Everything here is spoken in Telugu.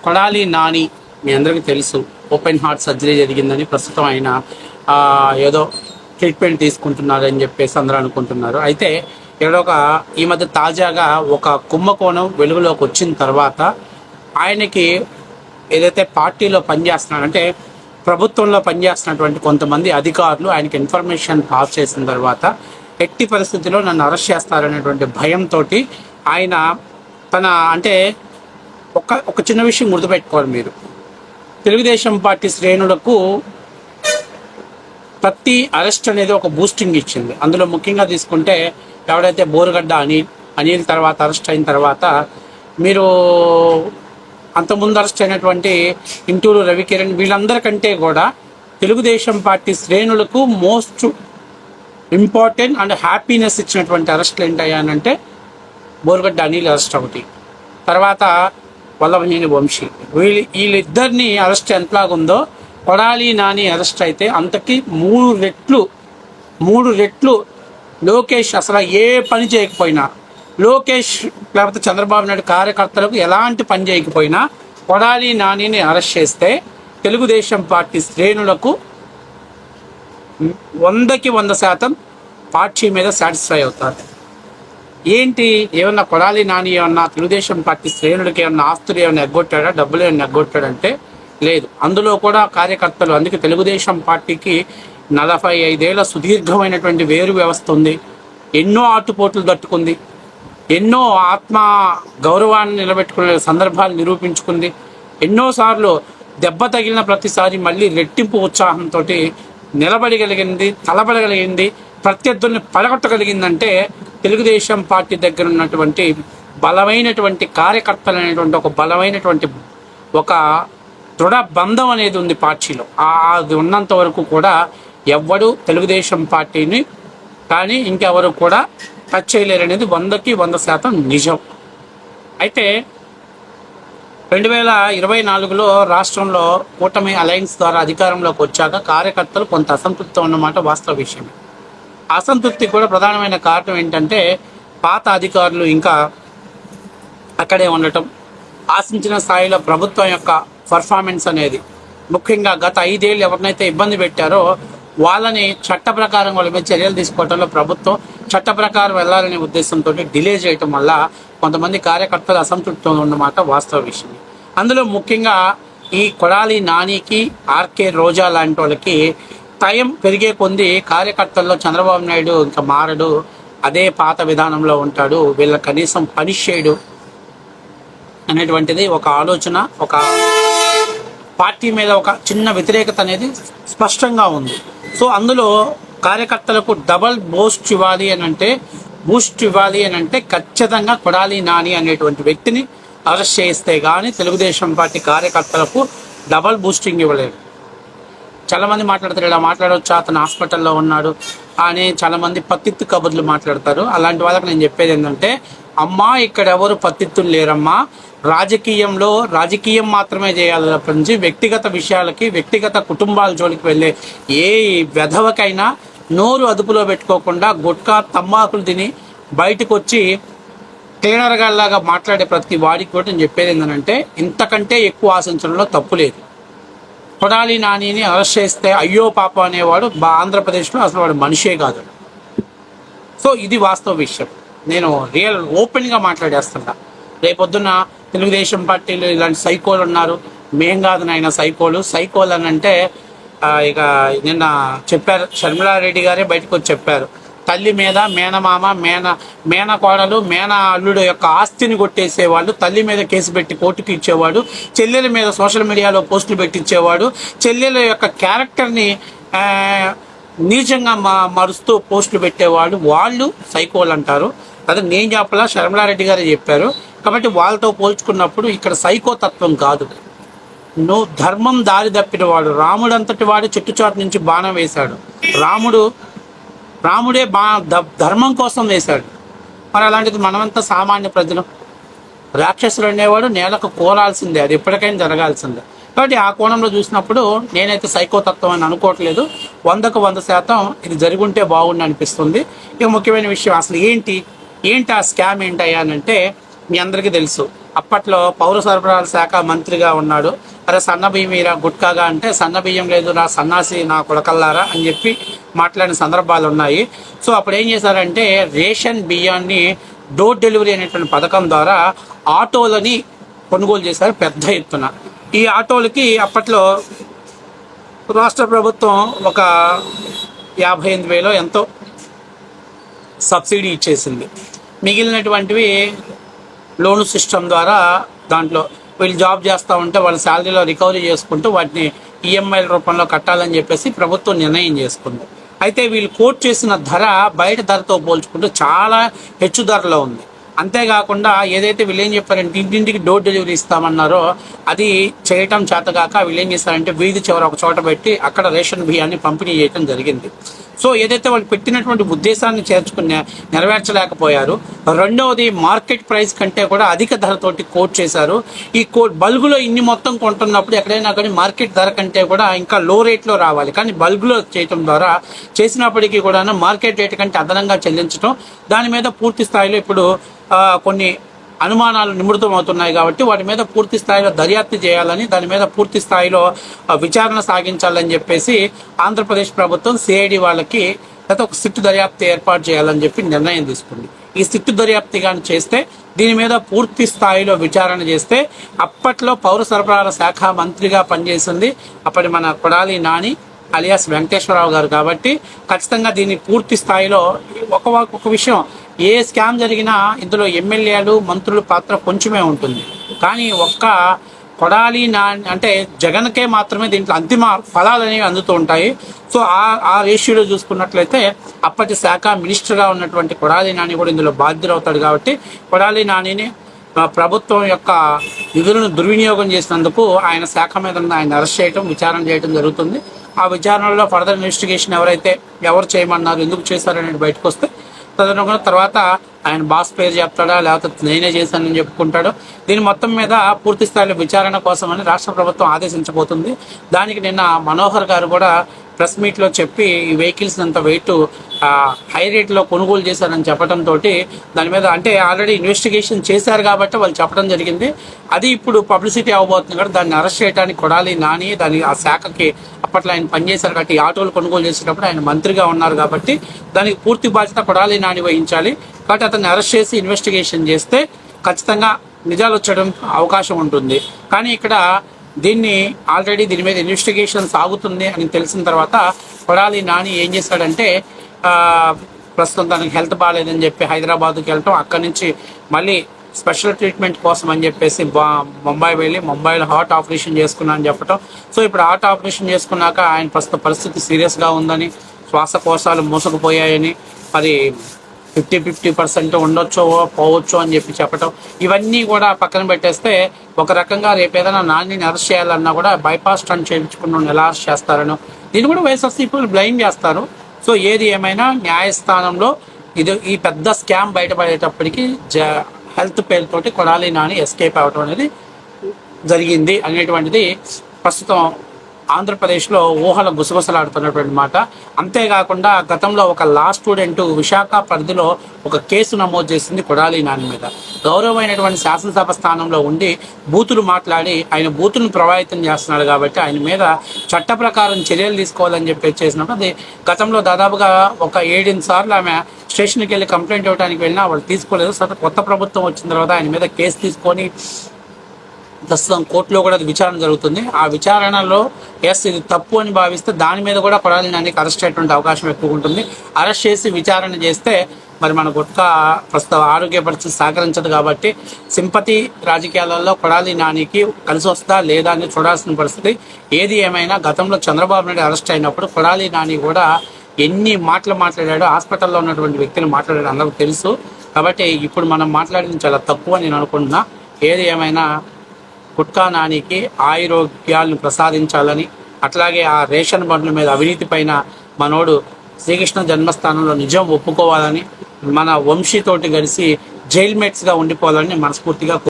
కొడాలి నాని మీ అందరికీ తెలుసు, ఓపెన్ హార్ట్ సర్జరీ జరిగిందని ప్రస్తుతం ఆయన ఏదో ట్రీట్మెంట్ తీసుకుంటున్నారని చెప్పేసి అందరూ అనుకుంటున్నారు. అయితే ఇక్కడ ఈ మధ్య తాజాగా ఒక కుంభకోణం వెలుగులోకి వచ్చిన తర్వాత ఆయనకి ఏదైతే పార్టీలో పనిచేస్తున్నాడంటే ప్రభుత్వంలో పనిచేస్తున్నటువంటి కొంతమంది అధికారులు ఆయనకి ఇన్ఫర్మేషన్ పాస్ చేసిన తర్వాత ఎట్టి పరిస్థితిలో నన్ను అరెస్ట్ చేస్తారనేటువంటి భయంతో ఆయన తన అంటే ఒక చిన్న విషయం గుర్తుపెట్టుకోవాలి మీరు. తెలుగుదేశం పార్టీ శ్రేణులకు ప్రతి అరెస్ట్ అనేది ఒక బూస్టింగ్ ఇచ్చింది. అందులో ముఖ్యంగా తీసుకుంటే ఎవడైతే బోరుగడ్డ అనిల్ తర్వాత అరెస్ట్ అయిన తర్వాత మీరు అంతకుముందు అరెస్ట్ అయినటువంటి ఇంటూరు రవికిరణ్ వీళ్ళందరికంటే కూడా తెలుగుదేశం పార్టీ శ్రేణులకు మోస్ట్ ఇంపార్టెంట్ అండ్ హ్యాపీనెస్ ఇచ్చినటువంటి అరెస్టులు ఏంటయ్యానంటే బోరుగడ్డ అనిల్ అరెస్ట్ ఒకటి, తర్వాత వల్లభనేని వంశీ. వీళ్ళిద్దరిని అరెస్ట్ ఎంతలాగుందో కొడాలి నాని అరెస్ట్ అయితే అంతకి మూడు రెట్లు లోకేష్ అసలు ఏ పని చేయకపోయినా, లోకేష్ లేకపోతే చంద్రబాబు నాయుడు కార్యకర్తలకు ఎలాంటి పని చేయకపోయినా కొడాలి నానిని అరెస్ట్ చేస్తే తెలుగుదేశం పార్టీ శ్రేణులకు 100కి 100% పార్టీ మీద సాటిస్ఫై అవుతారు. ఏంటి ఏమన్నా కొడాలి నాని ఏమన్నా తెలుగుదేశం పార్టీ శ్రేణులకి ఏమన్నా ఆస్తులు ఏమైనా ఎగ్గొట్టాడా, డబ్బులు ఏమైనా ఎగ్గొట్టాడంటే లేదు. అందులో కూడా కార్యకర్తలు, అందుకే తెలుగుదేశం పార్టీకి 45 ఏళ్ల సుదీర్ఘమైనటువంటి వేరు వ్యవస్థ ఉంది. ఎన్నో ఆటుపోట్లు తట్టుకుంది, ఎన్నో ఆత్మ గౌరవాన్ని నిలబెట్టుకునే సందర్భాలు నిరూపించుకుంది. ఎన్నోసార్లు దెబ్బ తగిలిన ప్రతిసారి మళ్ళీ రెట్టింపు ఉత్సాహంతో నిలబడగలిగింది, తలబడగలిగింది, ప్రత్యర్థుల్ని పడగొట్టగలిగిందంటే తెలుగుదేశం పార్టీ దగ్గర ఉన్నటువంటి బలమైనటువంటి కార్యకర్తలు అనేటువంటి ఒక బలమైనటువంటి ఒక దృఢ బంధం అనేది ఉంది పార్టీలో. అది ఉన్నంత వరకు కూడా ఎవ్వడు తెలుగుదేశం పార్టీని కానీ ఇంకెవరు కూడా టచ్ చేయలేరు అనేది 100కి 100% నిజం. అయితే 2024లో రాష్ట్రంలో కూటమి అలయన్స్ ద్వారా అధికారంలోకి వచ్చాక కార్యకర్తలు కొంత అసంతృప్తి ఉన్నమాట వాస్తవ విషయమే. అసంతృప్తి కూడా ప్రధానమైన కారణం ఏంటంటే పాత అధికారులు ఇంకా అక్కడే ఉండటం, ఆశించిన స్థాయిలో ప్రభుత్వం యొక్క పర్ఫార్మెన్స్ అనేది, ముఖ్యంగా గత 5 ఏళ్ళు ఎవరినైతే ఇబ్బంది పెట్టారో వాళ్ళని చట్ట ప్రకారం వాళ్ళ మీద చర్యలు తీసుకోవడంలో ప్రభుత్వం చట్ట ప్రకారం వెళ్ళాలనే ఉద్దేశంతో డిలే చేయటం వల్ల కొంతమంది కార్యకర్తలు అసంతృప్తితో ఉన్నమాట వాస్తవ విషయం. అందులో ముఖ్యంగా ఈ కొడాలి నానికి, ఆర్కే రోజా లాంటి వాళ్ళకి టైం పెరిగే కొంది కార్యకర్తల్లో చంద్రబాబు నాయుడు ఇంకా మారడు, అదే పాత విధానంలో ఉంటాడు, వీళ్ళ కనీసం పనిష్ చేయడు అనేటువంటిది ఒక ఆలోచన, ఒక పార్టీ మీద ఒక చిన్న వ్యతిరేకత అనేది స్పష్టంగా ఉంది. సో అందులో కార్యకర్తలకు డబల్ బూస్ట్ ఇవ్వాలి అని అంటే ఖచ్చితంగా కొడాలి నాని అనేటువంటి వ్యక్తిని అరెస్ట్ చేస్తే కానీ తెలుగుదేశం పార్టీ కార్యకర్తలకు డబల్ బూస్టింగ్ ఇవ్వలేదు. చాలామంది మాట్లాడతారు, ఇలా మాట్లాడవచ్చు, అతను హాస్పిటల్లో ఉన్నాడు అని చాలామంది పత్తిత్తు కబుర్లు మాట్లాడతారు. అలాంటి వాళ్ళకి నేను చెప్పేది ఏంటంటే, అమ్మా ఇక్కడ ఎవరు పత్తిత్తులు లేరమ్మా, రాజకీయం మాత్రమే చేయాలి తప్పించి వ్యక్తిగత విషయాలకి, వ్యక్తిగత కుటుంబాల జోలికి వెళ్ళే ఏ వెధవకైనా నోరు అదుపులో పెట్టుకోకుండా గుట్కా తమ్మాకులు తిని బయటకు వచ్చి క్లీనర్గాల్లాగా మాట్లాడే ప్రతి వాడికి కూడా నేను చెప్పేది ఏంటంటే, ఇంతకంటే ఎక్కువ ఆశించడంలో తప్పు లేదు. కొడాలి నానిని అరెస్ట్ చేస్తే అయ్యో పాప అనేవాడు ఆంధ్రప్రదేశ్లో అసలు వాడు మనిషే కాదు. సో ఇది వాస్తవ విషయం, నేను ఓపెన్గా మాట్లాడేస్తున్నా. రేపొద్దున తెలుగుదేశం పార్టీలో ఇలాంటి సైకోలు ఉన్నారు, మేం కాదు నాయన సైకోలు అని అంటే ఇక నిన్న చెప్పారు, షర్మిలారెడ్డి గారే బయటకు వచ్చి చెప్పారు, తల్లి మీద మేనమామ మేనకోడలు అల్లుడు యొక్క ఆస్తిని కొట్టేసేవాళ్ళు, తల్లి మీద కేసు పెట్టి కోర్టుకు ఇచ్చేవాడు, చెల్లెల మీద సోషల్ మీడియాలో పోస్టులు పెట్టించేవాడు, చెల్లెల యొక్క క్యారెక్టర్ని నీచంగా మరుస్తూ పోస్టులు పెట్టేవాళ్ళు, వాళ్ళు సైకోలు అంటారు. అదే నేను చెప్పలా, షర్మిలారెడ్డి గారే చెప్పారు. కాబట్టి వాళ్ళతో పోల్చుకున్నప్పుడు ఇక్కడ సైకోతత్వం కాదు, నువ్వు ధర్మం దారి తప్పిన వాడు. రాముడు అంతటి వాడు చెట్టుచాటు నుంచి బాణం వేశాడు, రాముడే ధర్మం కోసం వేశాడు. మరి అలాంటిది మనమంతా సామాన్య ప్రజలు, రాక్షసులు అనేవాడు నేలకు కోరాల్సిందే, అది ఎప్పటికైనా జరగాల్సిందే. కాబట్టి ఆ కోణంలో చూసినప్పుడు నేనైతే సైకోతత్వం అని అనుకోవట్లేదు, 100కు 100% ఇది జరుగుంటే బాగుండి అనిపిస్తుంది. ఇక ముఖ్యమైన విషయం అసలు ఏంటి ఆ స్కామ్ ఏంటయ్యానంటే, మీ అందరికీ తెలుసు, అప్పట్లో పౌర సరఫరాల శాఖ మంత్రిగా ఉన్నాడు. అరే సన్న బియ్యం ఈరా గుట్కాగా అంటే సన్న బియ్యం లేదు నా సన్నాసి నా కొడకల్లారా అని చెప్పి మాట్లాడిన సందర్భాలు ఉన్నాయి. సో అప్పుడు ఏం చేశారంటే రేషన్ బియ్యాన్ని డోర్ డెలివరీ అనేటువంటి పథకం ద్వారా ఆటోలని కొనుగోలు చేశారు పెద్ద ఎత్తున. ఈ ఆటోలకి అప్పట్లో రాష్ట్ర ప్రభుత్వం ఒక 58,000 ఎంతో సబ్సిడీ ఇచ్చేసింది. మిగిలినటువంటివి లోన్ సిస్టమ్ ద్వారా దాంట్లో వీళ్ళు జాబ్ చేస్తూ ఉంటే వాళ్ళ శాలరీలో రికవరీ చేసుకుంటూ వాటిని ఈఎంఐల రూపంలో కట్టాలని చెప్పేసి ప్రభుత్వం నిర్ణయం చేసుకుంది. అయితే వీళ్ళు కోట్ చేసిన ధర బయట ధరతో పోల్చుకుంటూ చాలా హెచ్చు ధరలో ఉంది. అంతేకాకుండా ఏదైతే వీళ్ళు ఏం చెప్పారంటే ఇంటింటికి డోర్ డెలివరీ ఇస్తామన్నారో అది చేయటం చేతగాక వీళ్ళు ఏం చేస్తారంటే వీధి చివర ఒక చోట పెట్టి అక్కడ రేషన్ బియ్యాన్ని పంపిణీ చేయడం జరిగింది. సో ఏదైతే వాళ్ళు పెట్టినటువంటి ఉద్దేశాన్ని నెరవేర్చలేకపోయారు. రెండవది మార్కెట్ ప్రైస్ కంటే కూడా అధిక ధరతోటి కోట్ చేశారు. ఈ బల్బులో ఇన్ని మొత్తం కొంటున్నప్పుడు ఎక్కడైనా కానీ మార్కెట్ ధర కంటే కూడా ఇంకా లో రేట్లో రావాలి. కానీ బల్బులో చేయటం ద్వారా చేసినప్పటికీ కూడా మార్కెట్ రేట్ కంటే అదనంగా చెల్లించడం, దాని మీద పూర్తి స్థాయిలో ఇప్పుడు కొన్ని అనుమానాలు నిమృతం అవుతున్నాయి. కాబట్టి వాటి మీద పూర్తి స్థాయిలో దర్యాప్తు చేయాలని, దాని మీద పూర్తి స్థాయిలో విచారణ సాగించాలని చెప్పేసి ఆంధ్రప్రదేశ్ ప్రభుత్వం సిఐడి వాళ్ళకి ఒక సిట్టు దర్యాప్తు ఏర్పాటు చేయాలని చెప్పి నిర్ణయం తీసుకుంది. ఈ సిట్టు దర్యాప్తు కానీ చేస్తే దీని మీద పూర్తి స్థాయిలో విచారణ చేస్తే ఒప్పట్లో పౌర సరఫరాల శాఖ మంత్రిగా పనిచేసింది అప్పటి మన కొడాలి నాని అలియాస్ వెంకటేశ్వరరావు గారు. కాబట్టి ఖచ్చితంగా దీన్ని పూర్తి స్థాయిలో ఒక విషయం, ఏ స్కామ్ జరిగినా ఇందులో ఎమ్మెల్యేలు మంత్రుల పాత్ర కొంచెమే ఉంటుంది. కానీ ఒక్క కొడాలి నాని అంటే జగన్కే మాత్రమే దీంట్లో అంతిమ ఫలాలు అనేవి అందుతూ ఉంటాయి. సో ఆ రేషియోలో చూసుకున్నట్లయితే అప్పటి శాఖ మినిస్టర్గా ఉన్నటువంటి కొడాలి నాని కూడా ఇందులో బాధ్యులవుతాడు. కాబట్టి కొడాలి నానిని ప్రభుత్వం యొక్క నిధులను దుర్వినియోగం చేసినందుకు ఆయన శాఖ మీద ఆయన అరెస్ట్ చేయడం, విచారణ చేయడం జరుగుతుంది. ఆ విచారణలో ఫర్దర్ ఇన్వెస్టిగేషన్ ఎవరు చేయమన్నారు, ఎందుకు చేశారనేది బయటకు వస్తే తదనుగుణ తర్వాత ఆయన బాస్ పేరు చెప్తాడా లేకపోతే నేనే చేశానని చెప్పుకుంటాడు. దీని మొత్తం మీద పూర్తి స్థాయిలో విచారణ కోసమని రాష్ట్ర ప్రభుత్వం ఆదేశించబోతుంది. దానికి నిన్న మనోహర్ గారు కూడా ప్రెస్ మీట్లో చెప్పి ఈ వెహికల్స్ అంత వెయిట్ హై రేట్లో కొనుగోలు చేశారని చెప్పడంతో దాని మీద అంటే ఆల్రెడీ ఇన్వెస్టిగేషన్ చేశారు కాబట్టి వాళ్ళు చెప్పడం జరిగింది. అది ఇప్పుడు పబ్లిసిటీ అవ్వబోతుంది కాబట్టి దాన్ని అరెస్ట్ చేయడానికి కొడాలి నాని ఆ శాఖకి అప్పట్లో ఆయన పనిచేశారు కాబట్టి ఆటోలు కొనుగోలు చేసేటప్పుడు ఆయన మంత్రిగా ఉన్నారు కాబట్టి దానికి పూర్తి బాధ్యత కొడాలి నాని వహించాలి. కాబట్టి అతన్ని అరెస్ట్ చేసి ఇన్వెస్టిగేషన్ చేస్తే ఖచ్చితంగా నిజాలు వచ్చడం అవకాశం ఉంటుంది. కానీ ఇక్కడ దీని మీద ఇన్వెస్టిగేషన్ సాగుతుంది అని తెలిసిన తర్వాత కొడాలి నాని ఏం చేశాడంటే ప్రస్తుతం తనకి హెల్త్ బాగాలేదని చెప్పి హైదరాబాద్కి వెళ్ళటం, అక్కడి నుంచి మళ్ళీ స్పెషల్ ట్రీట్మెంట్ కోసం అని చెప్పేసి ముంబై వెళ్ళి ముంబైలో హార్ట్ ఆపరేషన్ చేసుకున్నా అని చెప్పటం. సో ఇప్పుడు హార్ట్ ఆపరేషన్ చేసుకున్నాక ఆయన ప్రస్తుత పరిస్థితి సీరియస్గా ఉందని, శ్వాసకోశాలు మూసుకుపోయాయని, మరి 50% ఉండొచ్చో పోవచ్చో అని చెప్పి చెప్పటం, ఇవన్నీ కూడా పక్కన పెట్టేస్తే ఒక రకంగా రేపు ఏదైనా నానిని అరెస్ట్ చేయాలన్నా కూడా బైపాస్ స్టంట్ చేయించుకున్న ఎలా అరెస్ట్ చేస్తారనో దీన్ని కూడా వైఎస్ఆర్సీపీ బ్లైమ్ చేస్తారు. సో ఏది ఏమైనా న్యాయస్థానంలో ఈ పెద్ద స్కామ్ బయటపడేటప్పటికి హెల్త్ పేరుతోటి కొడాలి నాని ఎస్కేప్ అవ్వడం అనేది జరిగింది అనేటువంటిది ప్రస్తుతం ఆంధ్రప్రదేశ్లో ఊహల గుసగుసలాడుతున్నటువంటి మాట. అంతేకాకుండా గతంలో ఒక లా స్టూడెంట్ విశాఖ పరిధిలో ఒక కేసు నమోదు చేసింది కొడాలి నాని మీద. గౌరవమైనటువంటి శాసనసభ స్థానంలో ఉండి బూతులు మాట్లాడి ఆయన బూతులను ప్రభావితం చేస్తున్నాడు కాబట్టి ఆయన మీద చట్ట ప్రకారం చర్యలు తీసుకోవాలని చెప్పి చేసినప్పుడు అది గతంలో దాదాపుగా ఒక 7 సార్లు ఆమె స్టేషన్కి వెళ్ళి కంప్లైంట్ ఇవ్వడానికి వెళ్ళినా వాళ్ళు తీసుకోలేదు. కొత్త ప్రభుత్వం వచ్చిన తర్వాత ఆయన మీద కేసు తీసుకొని ప్రస్తుతం కోర్టులో కూడా అది విచారణ జరుగుతుంది. ఆ విచారణలో ఇది తప్పు అని భావిస్తే దాని మీద కూడా కొడాలి నానికి అరెస్ట్ అయ్యేటువంటి అవకాశం ఎక్కువ ఉంటుంది. అరెస్ట్ చేసి విచారణ చేస్తే మరి మన గుట్కా ప్రస్తుతం ఆరోగ్య పరిస్థితి సహకరించదు కాబట్టి సింపతి రాజకీయాలలో కొడాలి నానికి కలిసి వస్తా లేదా అని చూడాల్సిన పరిస్థితి. ఏది ఏమైనా గతంలో చంద్రబాబు నాయుడు అరెస్ట్ అయినప్పుడు కొడాలి నాని కూడా ఎన్ని మాటలు మాట్లాడాడో హాస్పిటల్లో ఉన్నటువంటి వ్యక్తులు మాట్లాడాడు అందరికీ తెలుసు. కాబట్టి ఇప్పుడు మనం మాట్లాడింది చాలా తక్కువ నేను అనుకుంటున్నా. ఏది ఏమైనా గుట్కా నానికి ఆయురోగ్యాలను ప్రసాదించాలని, అట్లాగే ఆ రేషన్ బండ్ల మీద అవినీతి పైన మనోడు శ్రీకృష్ణ జన్మస్థానంలో నిజం ఒప్పుకోవాలని, మన వంశీతోటి కలిసి జైల్ మేట్స్గా ఉండిపోవాలని మనస్ఫూర్తిగా